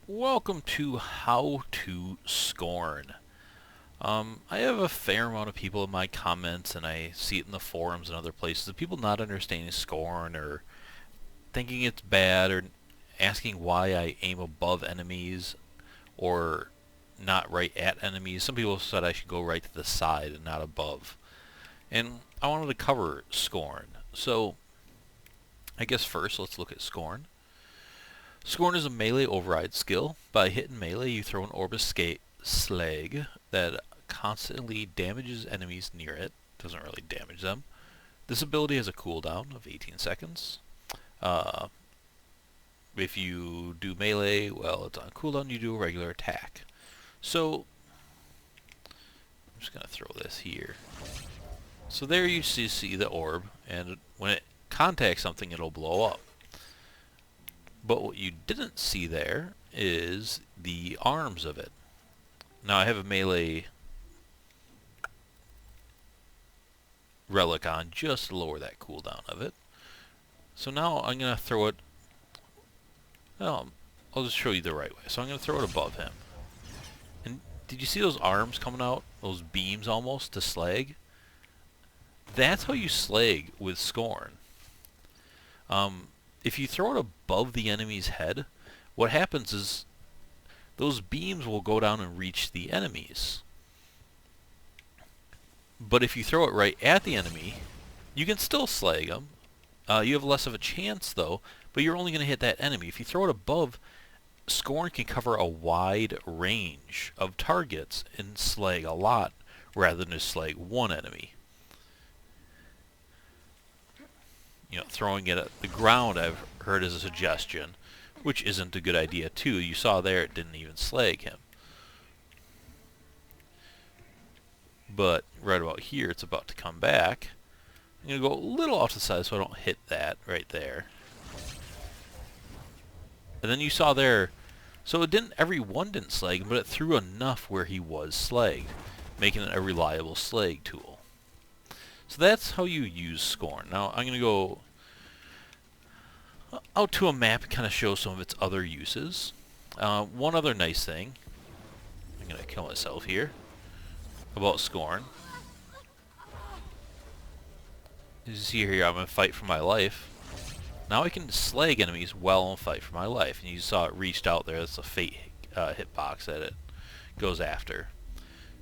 Welcome to How to Scorn. I have a fair amount of people in my comments, and I see it in the forums and other places, of people not understanding Scorn or thinking it's bad or asking why I aim above enemies or not right at enemies. Some people said I should go right to the side and not above. And I wanted to cover Scorn. So I guess first let's look at Scorn. Scorn is a melee override skill. By hitting melee, you throw an Orbiscate slag that constantly damages enemies near it. Doesn't really damage them. This ability has a cooldown of 18 seconds. Uh, if you do melee, well, it's on cooldown, you do a regular attack. So, I'm just going to throw this here. So there you see the orb, and when it contacts something, it'll blow up. But what you didn't see there is the arms of it. Now I have a melee relic on just to lower that cooldown of it. So now I'm going to throw it, well, I'll just show you the right way. So I'm going to throw it above him. And did you see those arms coming out? Those beams almost to slag? That's how you slag with Scorn. If you throw it above the enemy's head, what happens is those beams will go down and reach the enemies. But if you throw it right at the enemy, you can still slag them. You have less of a chance, though, but you're only going to hit that enemy. If you throw it above, Scorn can cover a wide range of targets and slag a lot rather than just slag one enemy. You know, throwing it at the ground I've heard as a suggestion, which isn't a good idea too. You saw there it didn't even slag him. But right about here it's about to come back. I'm going to go a little off to the side so I don't hit that right there. And then you saw there, so it didn't, every one didn't slag him, but it threw enough where he was slagged, making it a reliable slag tool. So that's how you use Scorn. Now I'm going to go out to a map and kind of show some of its other uses. One other nice thing, I'm going to kill myself here, about Scorn. As you see here, I'm going to fight for my life. Now I can slag enemies well and fight for my life. And you saw it reached out there. That's a fate hitbox that it goes after.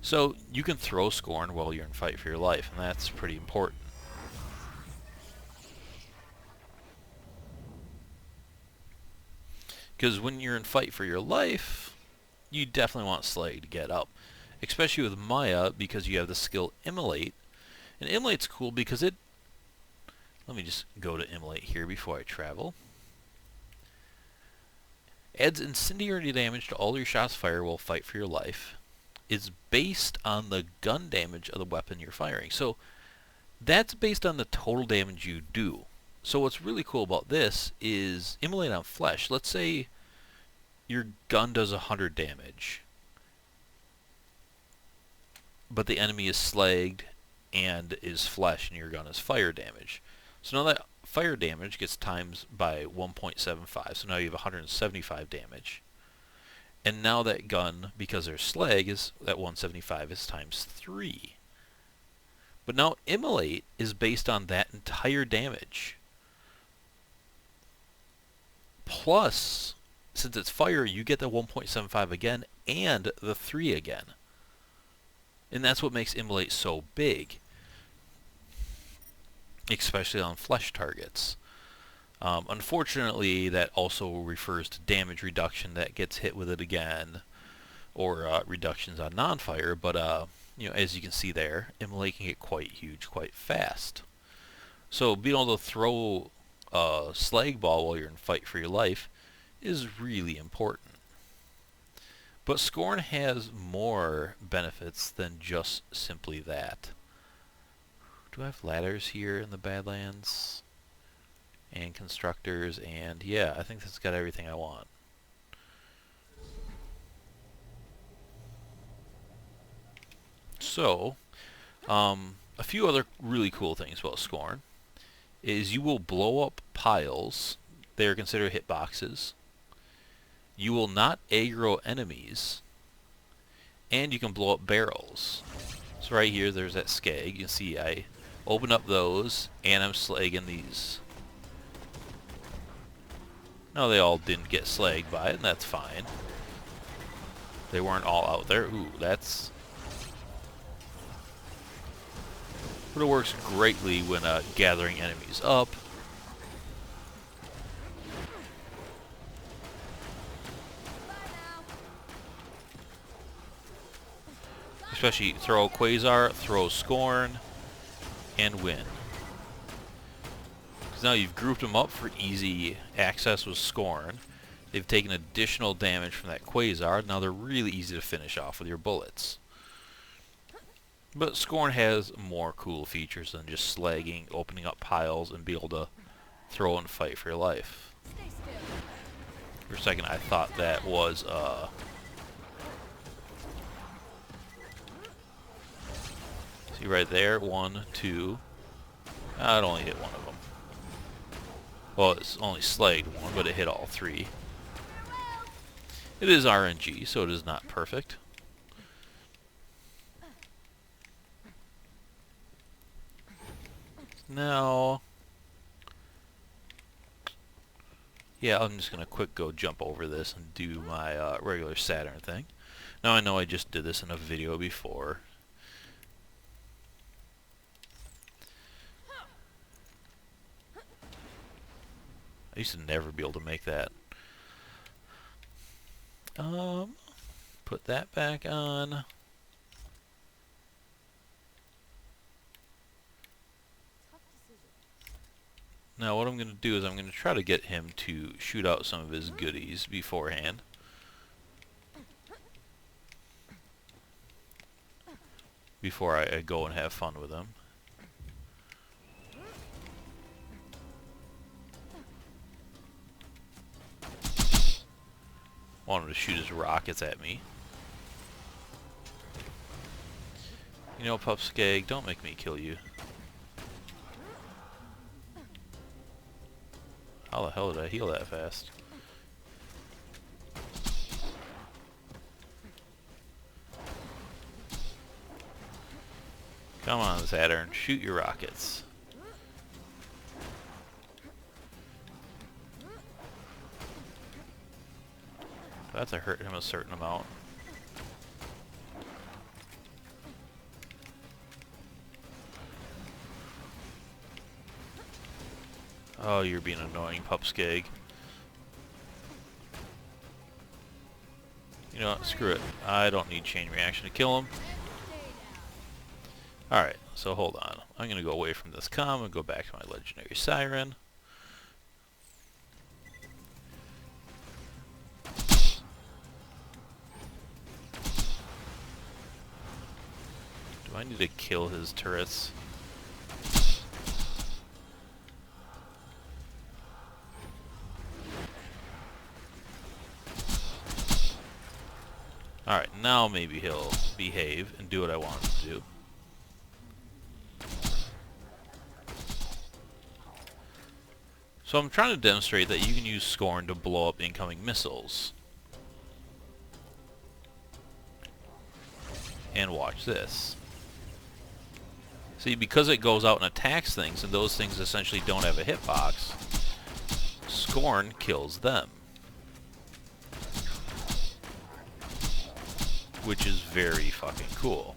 So you can throw Scorn while you're in fight for your life, and that's pretty important. Because when you're in fight for your life, you definitely want Slag to get up. Especially with Maya, because you have the skill Immolate. And Immolate's cool because it... Let me just go to Immolate here before I travel. Adds incendiary damage to all your shots fired while fight for your life. Is based on the gun damage of the weapon you're firing. So that's based on the total damage you do. So what's really cool about this is Immolate on flesh. Let's say your gun does 100 damage, but the enemy is slagged and is flesh and your gun is fire damage. So now that fire damage gets times by 1.75, so now you have 175 damage. And now that gun, because there's slag, is that 175 is times 3. But now Immolate is based on that entire damage. Plus, since it's fire, you get the 1.75 again and the 3 again. And that's what makes Immolate so big. Especially on flesh targets. Unfortunately, that also refers to damage reduction that gets hit with it again, or reductions on non-fire. But you know, as you can see there, Immolate can get quite huge, quite fast. So being able to throw a slag ball while you're in fight for your life is really important. But Scorn has more benefits than just simply that. Do I have ladders here in the Badlands? And constructors, and yeah, I think that's got everything I want. So, a few other really cool things about Scorn is you will blow up piles. They are considered hitboxes. You will not aggro enemies, and you can blow up barrels. So right here, there's that skag. You can see I open up those, and I'm slagging these. No, they all didn't get slagged by it, and that's fine. They weren't all out there. Ooh, that's... But it works greatly when gathering enemies up. Especially throw Quasar, throw Scorn, and win. Because now you've grouped them up for easy access with Scorn. They've taken additional damage from that Quasar. Now they're really easy to finish off with your bullets. But Scorn has more cool features than just slagging, opening up piles, and be able to throw and fight for your life. For a second I thought that was see right there, 1, 2. I'd only hit one of them. Well, it's only slagged one, but it hit all 3. It is RNG, so it is not perfect. Now, yeah, I'm just gonna quick go jump over this and do my regular Saturn thing. Now I know I just did this in a video before. I used to never be able to make that. Put that back on. Now what I'm going to do is I'm going to try to get him to shoot out some of his goodies beforehand. Before I go and have fun with him. Want him to shoot his rockets at me. You know, Pup Skag, don't make me kill you. How the hell did I heal that fast? Come on, Saturn, shoot your rockets. I have to hurt him a certain amount. Oh, you're being annoying, Pup Skag. You know what? Screw it. I don't need chain reaction to kill him. Alright, so hold on. I'm going to go away from this comm and go back to my legendary Siren. Do I need to kill his turrets? Alright, now maybe he'll behave and do what I want him to do. So I'm trying to demonstrate that you can use Scorn to blow up incoming missiles. And watch this. See, because it goes out and attacks things, and those things essentially don't have a hitbox, Scorn kills them. Which is very fucking cool.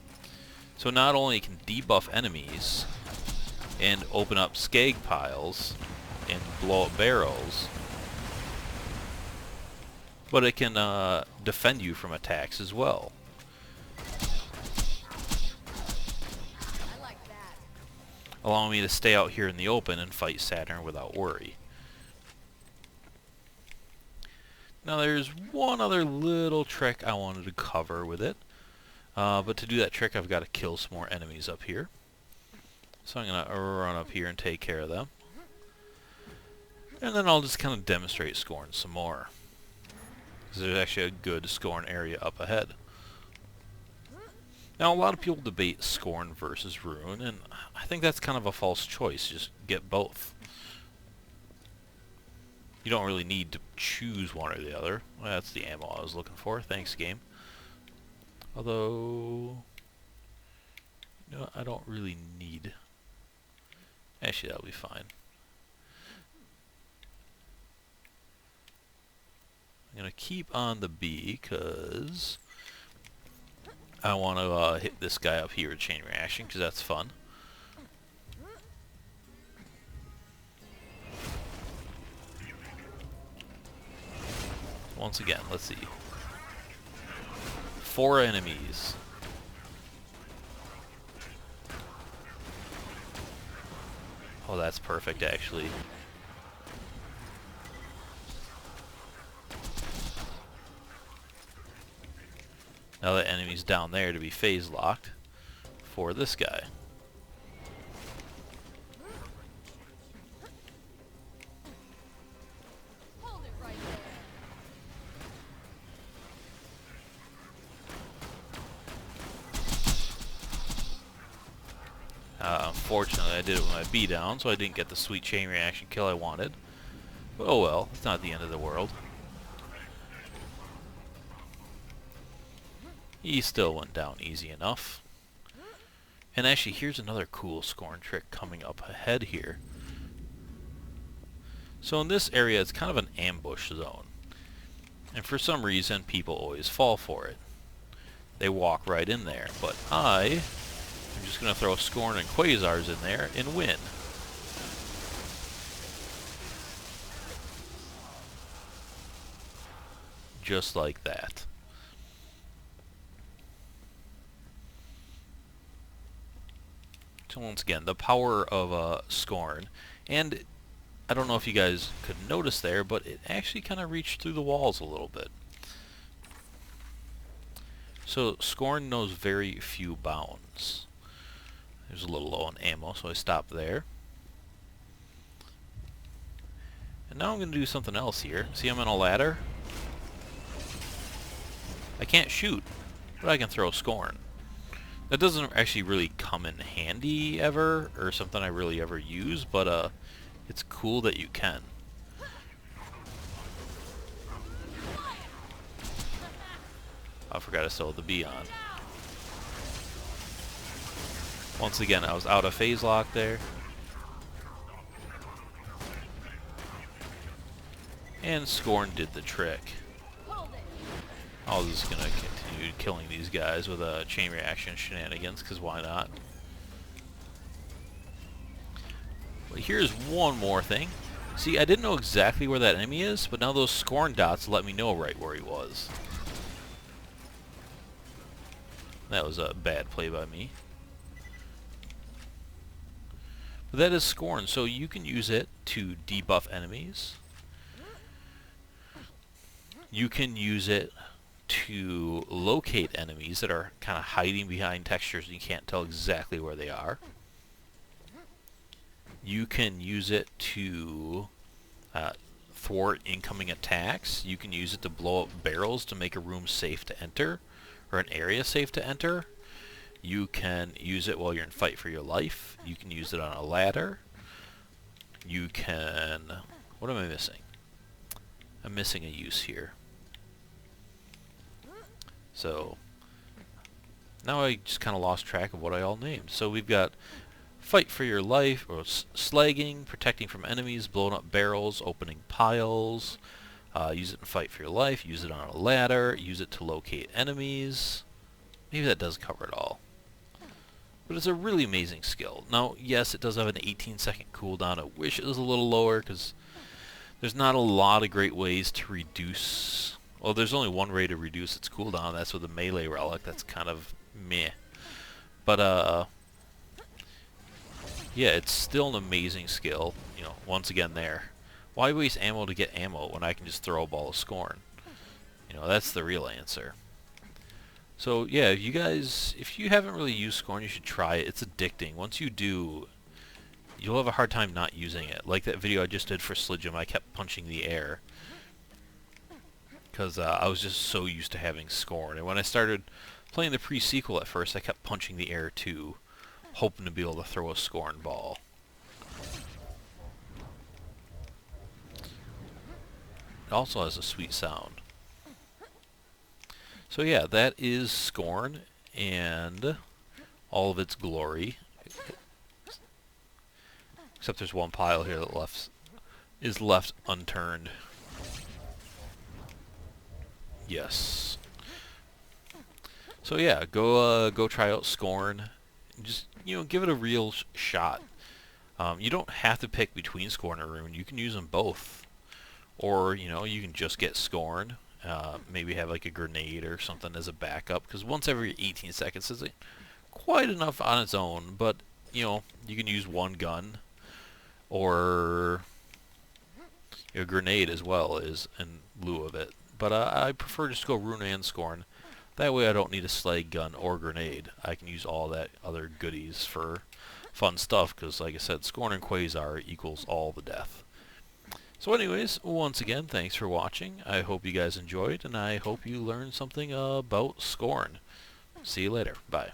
So not only can debuff enemies and open up skag piles and blow up barrels, but it can defend you from attacks as well. I like that. Allowing me to stay out here in the open and fight Saturn without worry. Now there's one other little trick I wanted to cover with it. But to do that trick I've got to kill some more enemies up here. So I'm going to run up here and take care of them. And then I'll just kind of demonstrate Scorn some more. Because there's actually a good Scorn area up ahead. Now a lot of people debate Scorn versus Rune, and I think that's kind of a false choice. Just get both. You don't really need to choose one or the other. Well, that's the ammo I was looking for. Thanks, game. Although, you know, I don't really need... Actually, that'll be fine. I'm going to keep on the B, because I want to hit this guy up here with chain reaction, because that's fun. Once again, let's see. 4 enemies. Oh, that's perfect, actually. Now that enemy's down there to be phase locked for this guy. Hold it right there. Unfortunately, I did it with my B down, so I didn't get the sweet chain reaction kill I wanted. But oh well, it's not the end of the world. He still went down easy enough. And actually, here's another cool Scorn trick coming up ahead here. So in this area, it's kind of an ambush zone. And for some reason, people always fall for it. They walk right in there. But I'm just going to throw Scorn and Quasars in there and win. Just like that. So once again, the power of Scorn. And I don't know if you guys could notice there, but it actually kind of reached through the walls a little bit. So Scorn knows very few bounds. There's a little low on ammo, so I stop there. And now I'm going to do something else here. See, I'm on a ladder. I can't shoot, but I can throw Scorn. That doesn't actually really come in handy ever, or something I really ever use, but it's cool that you can. I forgot I still had the B on. Once again, I was out of phase lock there. And Scorn did the trick. I was just going to continue killing these guys with a chain reaction shenanigans, because why not? But here's one more thing. See, I didn't know exactly where that enemy is, but now those Scorn dots let me know right where he was. That was a bad play by me. But that is Scorn, so you can use it to debuff enemies. You can use it to locate enemies that are kind of hiding behind textures and you can't tell exactly where they are. You can use it to thwart incoming attacks. You can use it to blow up barrels to make a room safe to enter, or an area safe to enter. You can use it while you're in fight for your life. You can use it on a ladder. You can... What am I missing? I'm missing a use here. So, now I just kind of lost track of what I all named. So we've got fight for your life, or slagging, protecting from enemies, blowing up barrels, opening piles, use it in fight for your life, use it on a ladder, use it to locate enemies. Maybe that does cover it all. But it's a really amazing skill. Now, yes, it does have an 18-second cooldown. I wish it was a little lower, because there's not a lot of great ways to reduce... Well, there's only one way to reduce its cooldown. That's with a melee relic. That's kind of meh. But, yeah, it's still an amazing skill. You know, once again there. Why waste ammo to get ammo when I can just throw a ball of Scorn? You know, that's the real answer. So, yeah, you guys, if you haven't really used Scorn, you should try it. It's addicting. Once you do, you'll have a hard time not using it. Like that video I just did for Slijum, I kept punching the air. Because I was just so used to having Scorn. And when I started playing the pre-sequel at first, I kept punching the air too, hoping to be able to throw a Scorn ball. It also has a sweet sound. So yeah, that is Scorn and all of its glory. Except there's one pile here that is left unturned. Yes. So yeah, go try out Scorn. Just give it a real shot. You don't have to pick between Scorn or Rune. You can use them both, or you can just get Scorn. Maybe have like a grenade or something as a backup, because once every 18 seconds isn't quite enough on its own. But you can use one gun or a grenade as well as in lieu of it. But I prefer just to go Rune and Scorn. That way I don't need a slag gun or grenade. I can use all that other goodies for fun stuff, because like I said, Scorn and Quasar equals all the death. So anyways, once again, thanks for watching. I hope you guys enjoyed, and I hope you learned something about Scorn. See you later. Bye.